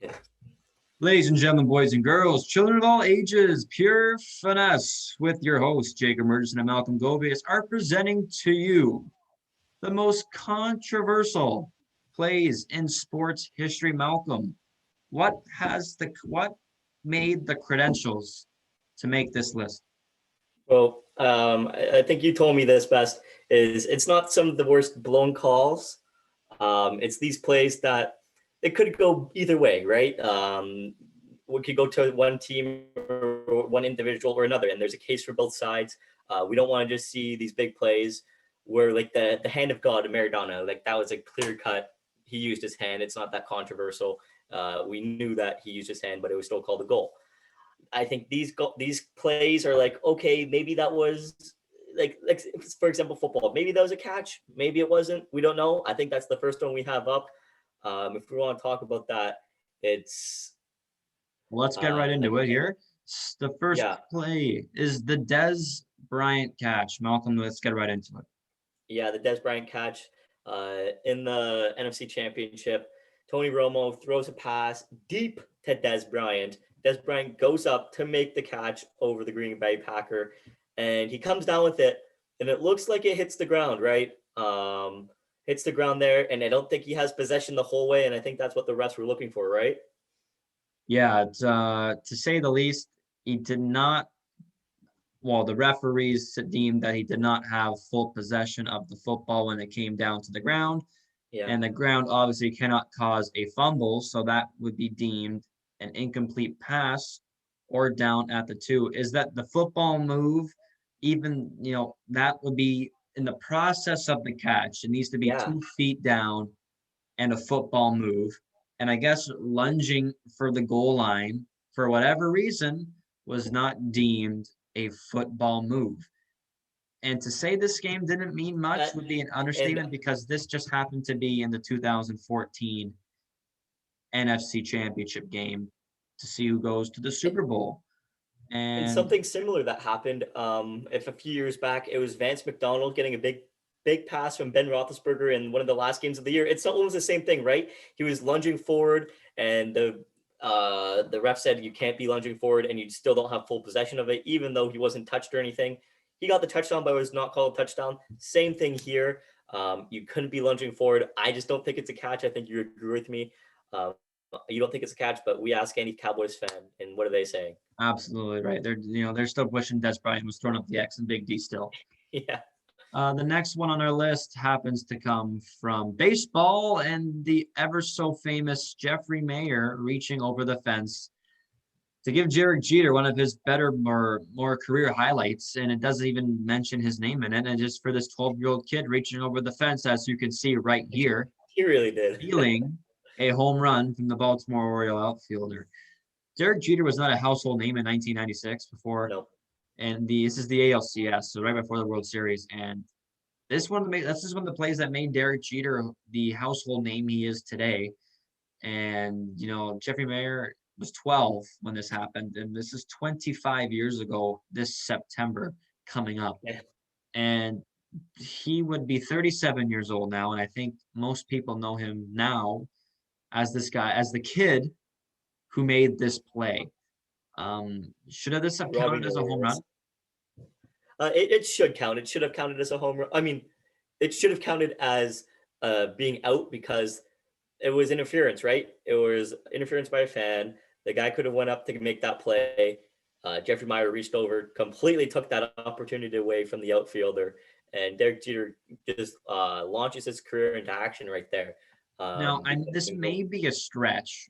Yeah. Ladies and gentlemen, boys and girls, children of all ages, pure finesse with your hosts, Jacob Murchison and Malcolm Gobius, are presenting to you the most controversial plays in sports history. Malcolm, what made the credentials to make this list? Well, I think you told me this best. It's not some of the worst blown calls. It's these plays that it could go either way, right? We could go to one team or one individual or another, and there's a case for both sides. We don't want to just see these big plays where, like the hand of God, Maradona, like that was a clear cut. He used his hand. It's not that controversial. We knew that he used his hand, but it was still called a goal. I think these plays are like, okay, maybe that was like for example, football. Maybe that was a catch. Maybe it wasn't. We don't know. I think that's the first one we have up. If we want to talk about that, it's Let's get right into it here. The first yeah. play is the Dez Bryant catch. Malcolm, let's get right into it. Yeah, the Dez Bryant catch in the NFC Championship. Tony Romo throws a pass deep to Dez Bryant. Dez Bryant goes up to make the catch over the Green Bay Packer, and he comes down with it, and it looks like it hits the ground, right? Hits the ground there, and I don't think he has possession the whole way, and I think that's what the refs were looking for, right? Yeah, to say the least, he did not. Well, the referees deemed that he did not have full possession of the football when it came down to the ground. Yeah. And the ground obviously cannot cause a fumble, so that would be deemed an incomplete pass or down at the 2. Is that the football move? Even, that would be in the process of the catch. It needs to be 2 feet down and a football move. And I guess lunging for the goal line, for whatever reason, was not deemed a football move. And to say this game didn't mean much would be an understatement because this just happened to be in the 2014 NFC Championship game to see who goes to the Super Bowl. And something similar that happened, if a few years back, it was Vance McDonald getting a big pass from Ben Roethlisberger in one of the last games of the year. It's almost the same thing, right? He was lunging forward, and the ref said you can't be lunging forward, and you still don't have full possession of it, even though he wasn't touched or anything. He got the touchdown, but it was not called a touchdown. Same thing here. You couldn't be lunging forward. I just don't think it's a catch. I think you agree with me. You don't think it's a catch, but we ask any Cowboys fan, and what are they saying? Absolutely right. They're still wishing Dez Bryant was throwing up the X and Big D still. Yeah. The next one on our list happens to come from baseball and the ever so famous Jeffrey Mayer reaching over the fence to give Derek Jeter one of his better, more career highlights. And it doesn't even mention his name in it. And just for this 12-year-old kid reaching over the fence, as you can see right here. He really did. Stealing a home run from the Baltimore Oriole outfielder. Derek Jeter was not a household name in 1996 before. No. And this is the ALCS, so right before the World Series. And this is one of the plays that made Derek Jeter the household name he is today. And, Jeffrey Mayer was 12 when this happened. And this is 25 years ago this September coming up. Yeah. And he would be 37 years old now. And I think most people know him now as this guy, as the kid who made this play. Should have this have counted as a home run? It should count. It should have counted as a home run. I mean, it should have counted as being out because it was interference, right? It was interference by a fan. The guy could have went up to make that play. Jeffrey Mayer reached over, completely took that opportunity away from the outfielder, and Derek Jeter just launches his career into action right there. Now, this may be a stretch,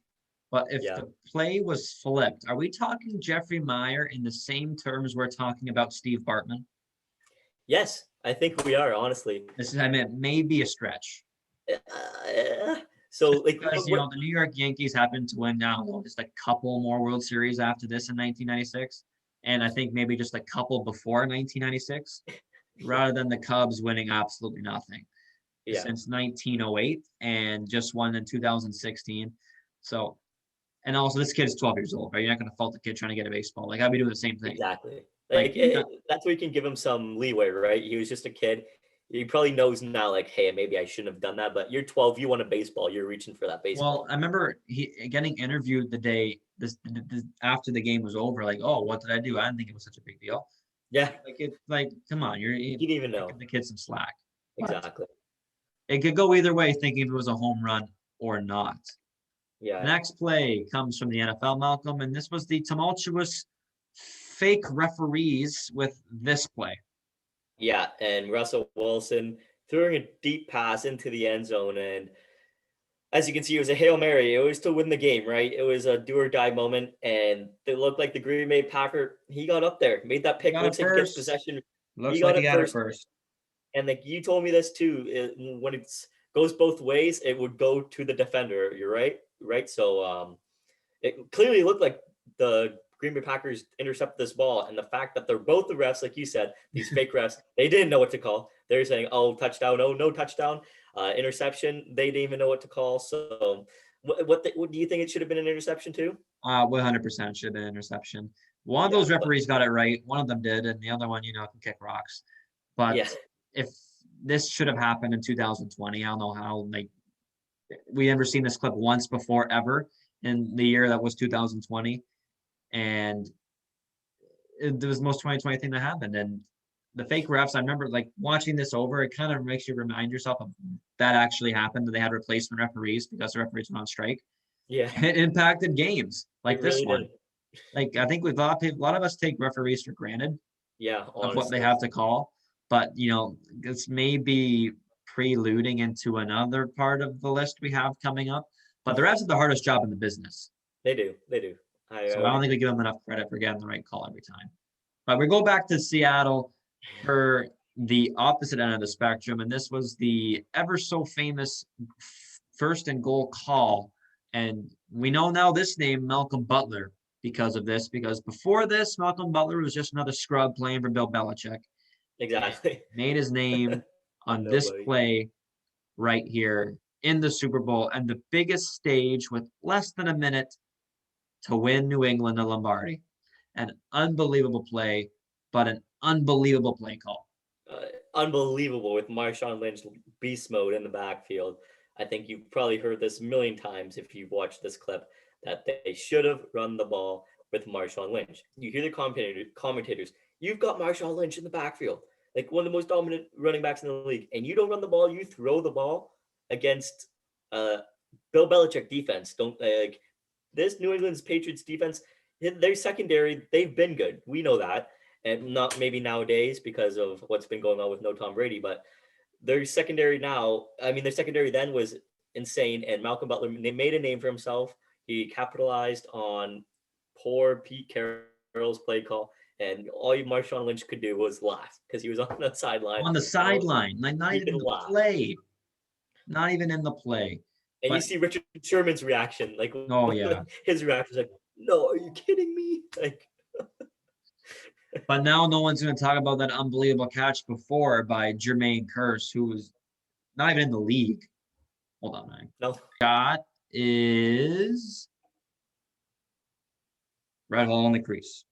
but if the play was flipped, are we talking Jeffrey Mayer in the same terms we're talking about Steve Bartman? Yes, I think we are, honestly. Maybe a stretch. So, because, the New York Yankees happened to win now just a couple more World Series after this in 1996. And I think maybe just a couple before 1996, rather than the Cubs winning absolutely nothing. Since 1908 and just won in 2016. So, and also this kid is 12 years old, right? You're not going to fault the kid trying to get a baseball. Like, I'd be doing the same thing. Exactly. That's where you can give him some leeway, right? He was just a kid. he probably knows now, like, hey, maybe I shouldn't have done that. But you're 12, you want a baseball, you're reaching for that baseball. Well, I remember he getting interviewed the day after the game was over. Like, oh, what did I do? I didn't think it was such a big deal. Yeah, Like, come on, you're he didn't even know. giving the kid some slack. But Exactly. it could go either way, thinking if it was a home run or not. Yeah. Next play comes from the NFL, Malcolm, and this was the tumultuous fake referees with this play. Yeah, and Russell Wilson throwing a deep pass into the end zone, and as you can see, it was a Hail Mary. It was to win the game, right? It was a do or die moment, and it looked like the Green Bay Packer, he got up there, made that pick, Got it looks like he gets first. possession. Looks He like got he it got it first. first. And like you told me this too, when it goes both ways, it would go to the defender. You're right, right. So it clearly looked like the Green Bay Packers intercepted this ball, and the fact that they're both the refs, like you said, these fake refs, they didn't know what to call. They're saying, "Oh, touchdown! Oh, no touchdown! Interception!" They didn't even know what to call. So, what do you think it should have been an interception too? 100% should have been an interception. One of Yeah, those referees got it right. One of them did, and the other one, can kick rocks. But yeah, if this should have happened in 2020, I don't know how. Like, we never seen this clip once before ever in the year that was 2020, and it was the most 2020 thing that happened. And the fake refs, I remember like watching this over. It kind of makes you remind yourself of that actually happened. That they had replacement referees because the referees went on strike. yeah. It impacted games like It this really one. did. Like I think a lot of us take referees for granted Yeah, of what they honestly. have to call, but this may be preluding into another part of the list we have coming up. But the refs have the hardest job in the business, They do. They do. I so I would don't think we agree. give them enough credit for getting the right call every time. But we go back to Seattle for the opposite end of the spectrum, and this was the ever so famous first and goal call. And we know now this name, Malcolm Butler, because of this, because before this, Malcolm Butler was just another scrub playing for Bill Belichick. And Exactly. made his name on this Nobody. play right here in the Super Bowl and the biggest stage with less than a minute to win New England the Lombardi. An unbelievable play, but an unbelievable play call. Unbelievable with Marshawn Lynch beast mode in the backfield. I think you've probably heard this a million times if you've watched this clip that they should have run the ball with Marshawn Lynch. You hear the commentators, you've got Marshawn Lynch in the backfield, like one of the most dominant running backs in the league, and you don't run the ball, you throw the ball against Bill Belichick defense. Don't like this New England's Patriots defense, their secondary, they've been good. We know that. And not maybe nowadays because of what's been going on with no Tom Brady, but their secondary now, I mean, their secondary then was insane. And Malcolm Butler, they made a name for himself. He capitalized on poor Pete Carroll's play call. And all Marshawn Lynch could do was laugh because he was on the sideline. On the sideline, like not He even could in the laugh. play. Not even in the play. And you But see Richard Sherman's reaction, like oh yeah. his reaction is like, "No, are you kidding me?" Like, But now no one's going to talk about that unbelievable catch before by Jermaine Kearse, who was not even in the league. Hold on, man. no, Shot is Red Hall in the crease.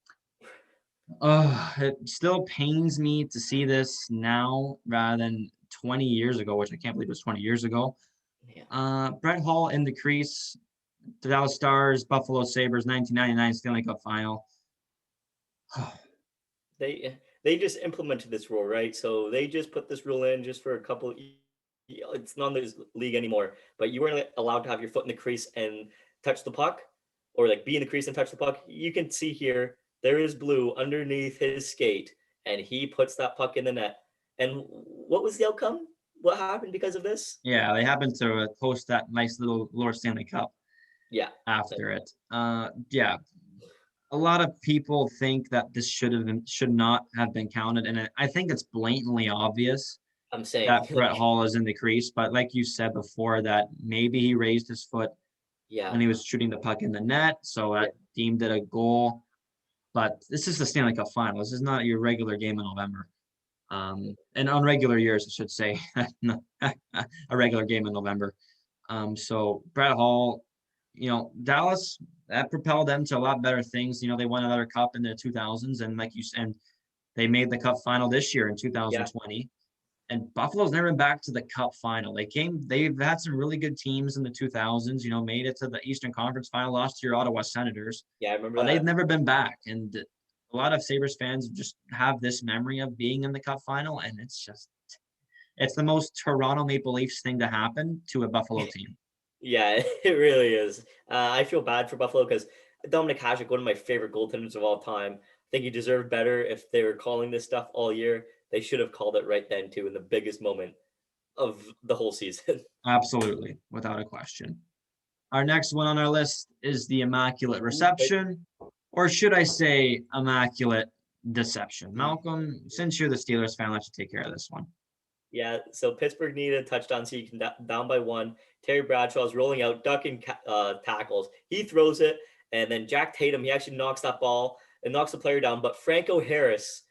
It still pains me to see this now rather than 20 years ago, which I can't believe it was 20 years ago. yeah. Brett Hall in the crease, the Dallas Stars, Buffalo Sabres, 1999 Stanley Cup Final. They just implemented this rule, right? So they just put this rule in just for a couple. It's not in this league anymore, but you weren't allowed to have your foot in the crease and touch the puck, or like be in the crease and touch the puck. You can see here there is blue underneath his skate, and he puts that puck in the net. And what was the outcome? What happened because of this? Yeah, they happened to post that nice little Lord Stanley Cup Yeah, after it. Yeah, a lot of people think that this should not have been counted, and I think it's blatantly obvious I'm saying, that Brett Hall is in the crease. But like you said before, that maybe he raised his foot yeah, when he was shooting the puck in the net, so that deemed it a goal. But this is the Stanley Cup Final. This is not your regular game in November. And on regular years, I should say, a regular game in November. So Brett Hall, Dallas, that propelled them to a lot better things. They won another cup in the 2000s, and like you said, they made the cup final this year in yeah. 2020. And Buffalo's never been back to the Cup final. They've had some really good teams in the 2000s, made it to the Eastern Conference final, lost to your Ottawa Senators, Yeah, I remember but they've that. never been back. And a lot of Sabres fans just have this memory of being in the Cup final, and it's the most Toronto Maple Leafs thing to happen to a Buffalo team. Yeah, it really is. I feel bad for Buffalo because Dominic Hasek, one of my favorite goaltenders of all time. I think he deserved better if they were calling this stuff all year. They should have called it right then too, in the biggest moment of the whole season. Absolutely, without a question. Our next one on our list is the Immaculate But Reception, or should I say Immaculate Deception? mm, Malcolm, since you're the Steelers fan, let's take care of this one. yeah, so Pittsburgh needed a touchdown, so you can down by one. Terry Bradshaw's rolling out, ducking tackles. He throws it, and then Jack Tatum, he actually knocks that ball and knocks the player down. But Franco Harris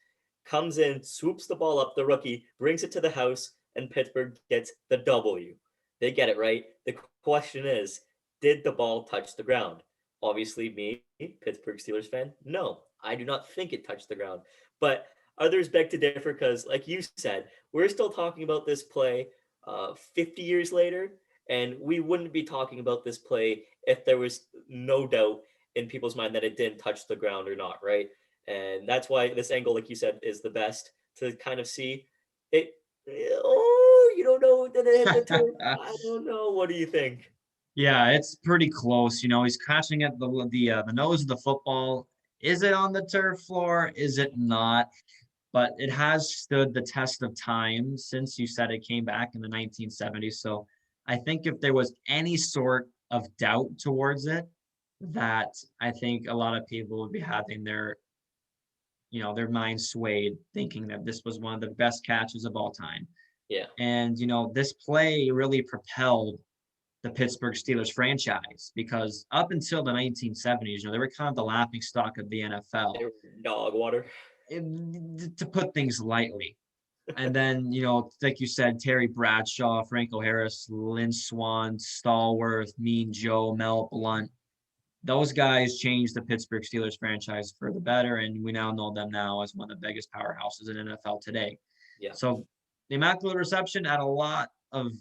comes in, swoops the ball up, the rookie, brings it to the house, and Pittsburgh gets the W. They get it right. The question is, did the ball touch the ground? Obviously, me, Pittsburgh Steelers fan, no, I do not think it touched the ground. But others beg to differ because, like you said, we're still talking about this play 50 years later, and we wouldn't be talking about this play if there was no doubt in people's mind that it didn't touch the ground or not, right? And that's why this angle, like you said, is the best to kind of see it. Oh, you don't know that it hit the turf. I don't know. What do you think? Yeah, it's pretty close. He's catching at the nose of the football. Is it on the turf floor? Is it not? But it has stood the test of time since you said it came back in the 1970s. So I think if there was any sort of doubt towards it, that I think a lot of people would be having their minds swayed, thinking that this was one of the best catches of all time. Yeah. And this play really propelled the Pittsburgh Steelers franchise because up until the 1970s, they were kind of the laughing stock of the NFL. They were dog water. To put things lightly. And then, like you said, Terry Bradshaw, Franco Harris, Lynn Swann, Stallworth, Mean Joe, Mel Blount. Those guys changed the Pittsburgh Steelers franchise for the better, and we now know them now as one of the biggest powerhouses in NFL today. Yeah. So the Immaculate Reception had a lot of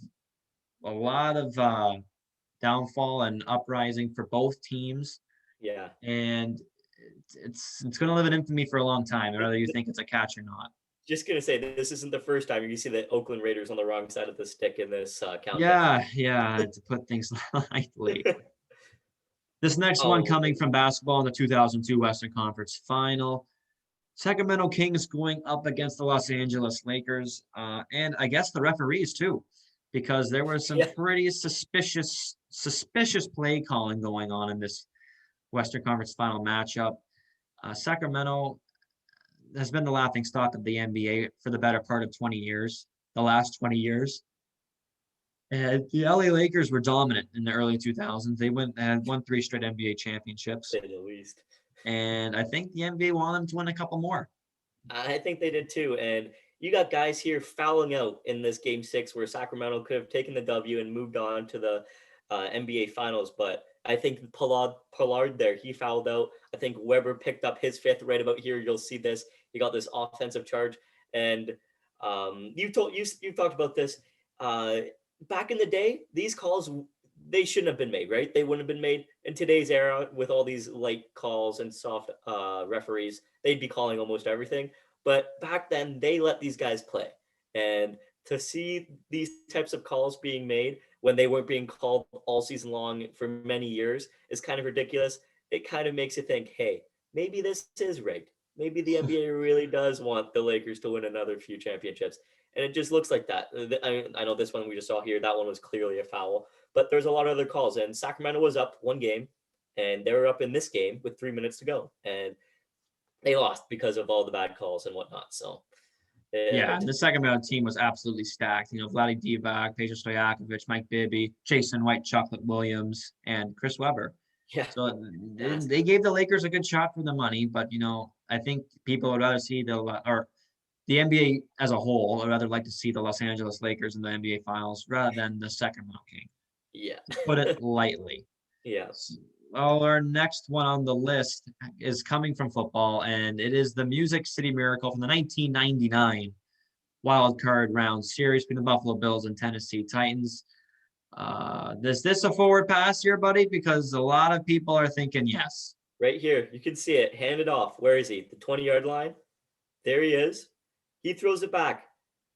downfall and uprising for both teams, Yeah. and it's going to live in infamy for a long time, whether you think it's a catch or not. Just gonna say this isn't the first time you see the Oakland Raiders on the wrong side of the stick in this countdown. Yeah, to put things lightly. This next one Oh, coming from basketball in the 2002 Western Conference Final. Sacramento Kings going up against the Los Angeles Lakers, and I guess the referees too, because there was some yeah. pretty suspicious play calling going on in this Western Conference Final matchup. Sacramento has been the laughing stock of the NBA for the better part of 20 years, the last 20 years. And the LA Lakers were dominant in the early 2000s. They had won 3 straight NBA championships. Say the least. And I think the NBA wanted them to win a couple more. I think they did too. And you got guys here fouling out in this game 6 where Sacramento could have taken the W and moved on to the NBA Finals. But I think Pollard there, he fouled out. I think Weber picked up his 5th right about here. You'll see this. He got this offensive charge. And you talked about this. Back in the day, these calls, they shouldn't have been made, right? They wouldn't have been made in today's era with all these light calls and soft referees. They'd be calling almost everything. But back then, they let these guys play. And to see these types of calls being made when they weren't being called all season long for many years is kind of ridiculous. It kind of makes you think, hey, maybe this is rigged. Maybe the NBA really does want the Lakers to win another few championships. And it just looks like that. I know this one we just saw here, that one was clearly a foul. But there's a lot of other calls. And Sacramento was up 1 game, and they were up in this game with 3 minutes to go. And they lost because of all the bad calls and whatnot. So, yeah, the Sacramento team was absolutely stacked. Vlade Divac, Peja Stojakovic, Mike Bibby, Jason White, Chocolate Williams, and Chris Webber. Yeah. So they gave the Lakers a good shot for the money, but I think people would rather see the NBA as a whole would rather like to see the Los Angeles Lakers in the NBA Finals rather than the Sacramento Kings. Yeah. To put it lightly. Yeah. Well, our next one on the list is coming from football, and it is the Music City Miracle from the 1999 wild card round series between the Buffalo Bills and Tennessee Titans. Is this a forward pass here, buddy? Because a lot of people are thinking yes. Right here, you can see it. Hand it off. Where is he? The 20-yard line. There he is. He throws it back.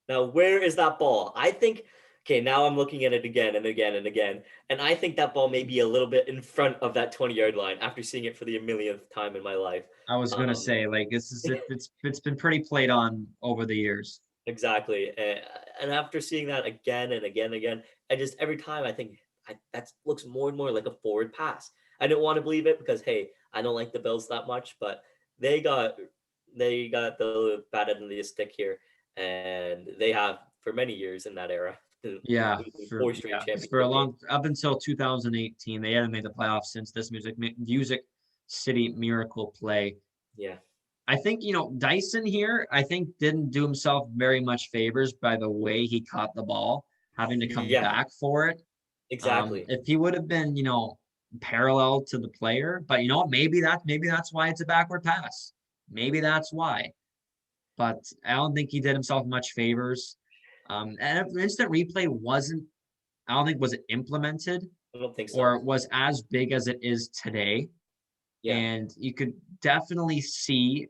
Now, where is that ball? I think, okay, now I'm looking at it again and again and again. And I think that ball may be a little bit in front of that 20-yard line after seeing it for the millionth time in my life. I was gonna say, like, it's been pretty played on over the years. Exactly. And after seeing that again and again and again, I just every time I think that looks more and more like a forward pass. I didn't want to believe it because hey, I don't like the Bills that much, but they got the bad end of the stick here, and they have for many years in that era. Yeah, Four straight 'cause for a championship long up until 2018, they hadn't made the playoffs since this Music City Miracle play. Yeah. I think, Dyson here, I think didn't do himself very much favors by the way he caught the ball, having to come Yeah, back for it. exactly. If he would have been, parallel to the player, but maybe that's why it's a backward pass. Maybe that's why. But I don't think he did himself much favors. And if instant replay I don't think was it implemented I don't think so. or was as big as it is today. Yeah. And you could definitely see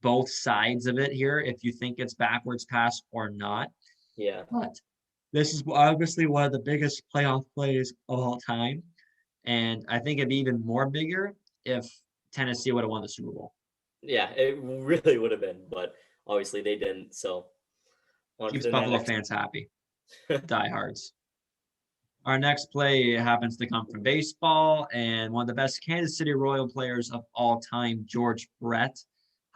both sides of it here if you think it's backwards pass or not. Yeah. But this is obviously one of the biggest playoff plays of all time. And I think it'd be even more bigger if Tennessee would have won the Super Bowl. Yeah, it really would have been, but obviously they didn't. So on Keeps to the Buffalo next. fans happy. Diehards. Our next play happens to come from baseball, and one of the best Kansas City Royal players of all time, George Brett,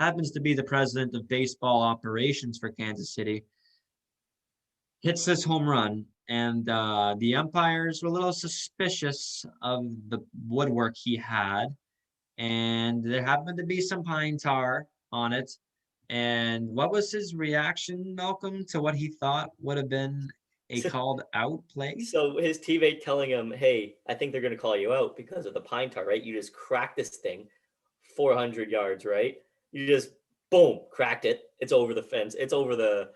happens to be the president of baseball operations for Kansas City. Hits this home run, and the umpires were a little suspicious of the woodwork he had, and there happened to be some pine tar on it. And what was his reaction, Malcolm, to what he thought would have been a called out play? So his teammate telling him, "Hey, I think they're going to call you out because of the pine tar, right? You just cracked this thing 400 yards, right? You just boom, cracked it. It's over the fence. It's over the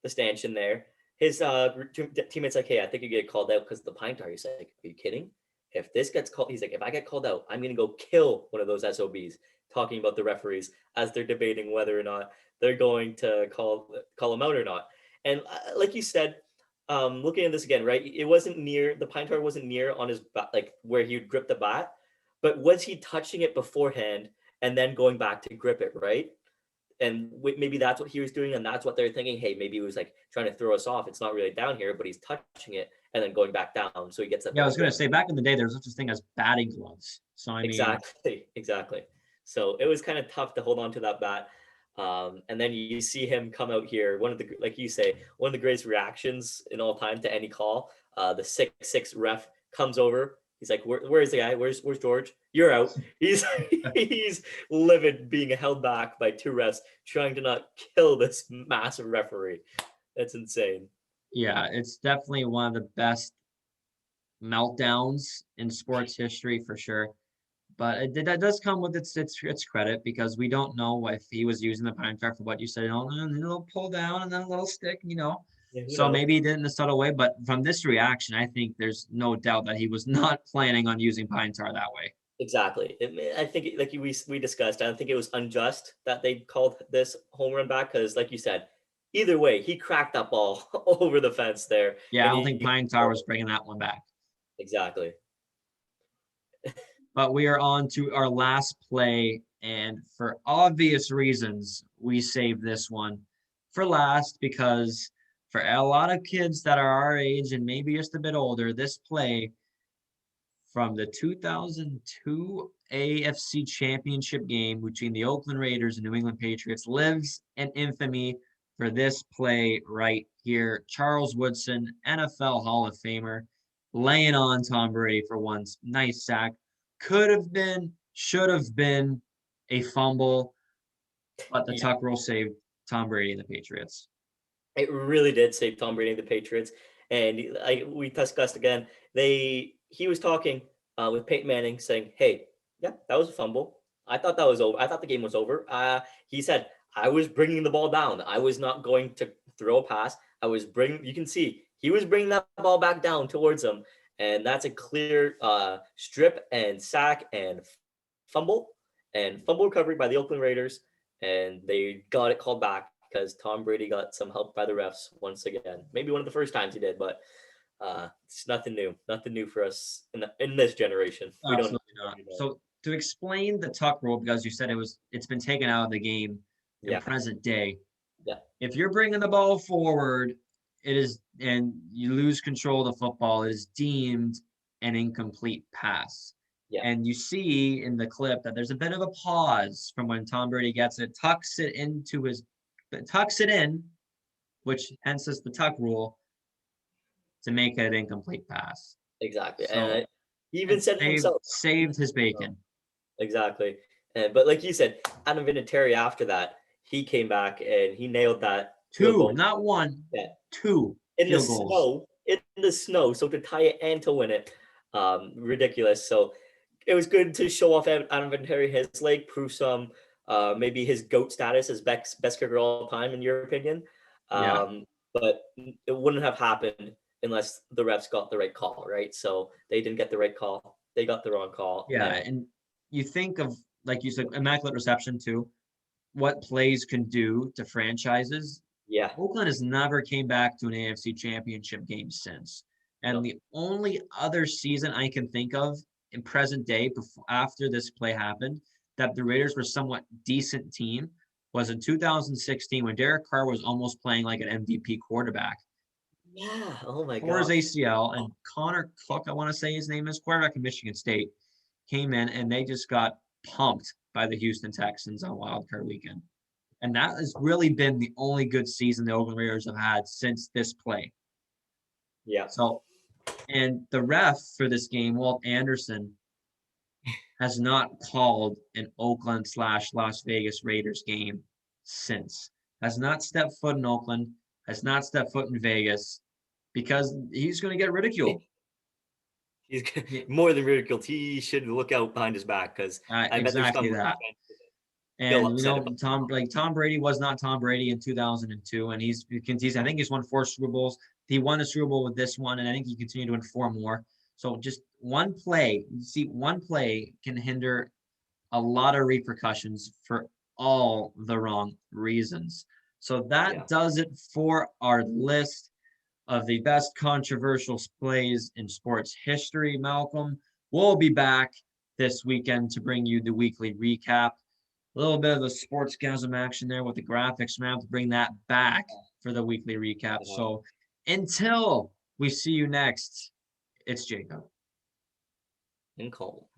stanchion there." His teammate's like, "Hey, I think you get called out because of the pine tar." He's like, "Are you kidding? If this gets called," he's like, "If I get called out, I'm going to go kill one of those SOBs." Talking about the referees as they're debating whether or not they're going to call them out or not. And like you said, looking at this again, right? It wasn't near the pine tar wasn't near on his bat, like where he would grip the bat, but was he touching it beforehand and then going back to grip it, right? And maybe that's what he was doing, and that's what they're thinking. Hey, maybe he was like trying to throw us off. It's not really down here, but he's touching it and then going back down, so he gets that. Yeah, I was going to say back in the day, there was such a thing as batting gloves. So I mean, exactly. So it was kind of tough to hold on to that bat. And then you see him come out here. One of the, like you say, one of the greatest reactions in all time to any call. The 6-6 ref comes over. He's like, "Where is the guy? Where's George? You're out." He's he's livid, being held back by two refs, trying to not kill this massive referee. That's insane. yeah, it's definitely one of the best meltdowns in sports history for sure. But that does come with its credit because we don't know if he was using the pine tar for what you said, a little pull down and then a little stick, Yeah, who So knows? maybe he did it in a subtle way, but from this reaction, I think there's no doubt that he was not planning on using pine tar that way. Exactly. I think, like we discussed, I don't think it was unjust that they called this home run back because, like you said, either way, he cracked that ball over the fence there. Yeah, I And don't think he pine tar was bringing that one back. exactly. But we are on to our last play, and for obvious reasons, we saved this one for last because for a lot of kids that are our age and maybe just a bit older, this play from the 2002 AFC Championship game between the Oakland Raiders and New England Patriots lives in infamy for this play right here. Charles Woodson, NFL Hall of Famer, laying on Tom Brady for one nice sack. Could have been, should have been a fumble, but the Yeah, tuck rule saved Tom Brady and the Patriots. it really did save Tom Brady and the Patriots. And we discussed again, he was talking with Peyton Manning saying, "Hey, yeah, that was a fumble. I thought that was over. I thought the game was over." He said, "I was bringing the ball down. I was not going to throw a pass. You can see he was bringing that ball back down towards him, and that's a clear strip and sack and fumble recovery by the Oakland Raiders, and they got it called back because Tom Brady got some help by the refs once again. Maybe one of the first times he did, but it's nothing new for us in this generation. We don't Absolutely not. So to explain the tuck rule, because you said it's been taken out of the game in Yeah. present day. Yeah. If you're bringing the ball forward, and you lose control of the football, it is deemed an incomplete pass. Yeah. And you see in the clip that there's a bit of a pause from when Tom Brady gets it, tucks it in, which hence is the tuck rule, to make it an incomplete pass. Exactly. So And he even said himself. Saved his bacon. Exactly. But like you said, Adam Vinatieri after that, he came back and he nailed that field Two, goal. not one, Yeah. two in the field goals. snow, so to tie it and to win it, ridiculous. So it was good to show off Adam Vinatieri his leg, prove some maybe his GOAT status as best kicker of all time in your opinion. Yeah. But it wouldn't have happened unless the refs got the right call, right? So they didn't get the right call. They got the wrong call. Yeah, and you think of, like you said, Immaculate Reception too, what plays can do to franchises. Yeah. Oakland has never came back to an AFC Championship game since. And No. the only other season I can think of in present day after this play happened that the Raiders were somewhat decent team was in 2016 when Derek Carr was almost playing like an MVP quarterback. Yeah. Oh my Tore his God. ACL, and Connor Cook, I want to say his name is, quarterback of Michigan State, came in and they just got pumped by the Houston Texans on Wild Card Weekend. And that has really been the only good season the Oakland Raiders have had since this play. Yeah. So, and the ref for this game, Walt Anderson, has not called an Oakland/Las Vegas Raiders game since. Has not stepped foot in Oakland, has not stepped foot in Vegas, because he's going to get ridiculed. He's more than ridiculed. He should look out behind his back because I bet there's exactly some that. feel And upset about Tom Brady was not Tom Brady in 2002, and I think he's won 4 Super Bowls. He won a Super Bowl with this one, and I think he continued to win 4 more. So just one play can hinder a lot of repercussions for all the wrong reasons. So that does it for our list of the best controversial plays in sports history, Malcolm. We'll be back this weekend to bring you the weekly recap. A little bit of the sportsgasm action there with the graphics. We have to bring that back for the weekly recap. So until we see you next, it's Jacob. and Cole.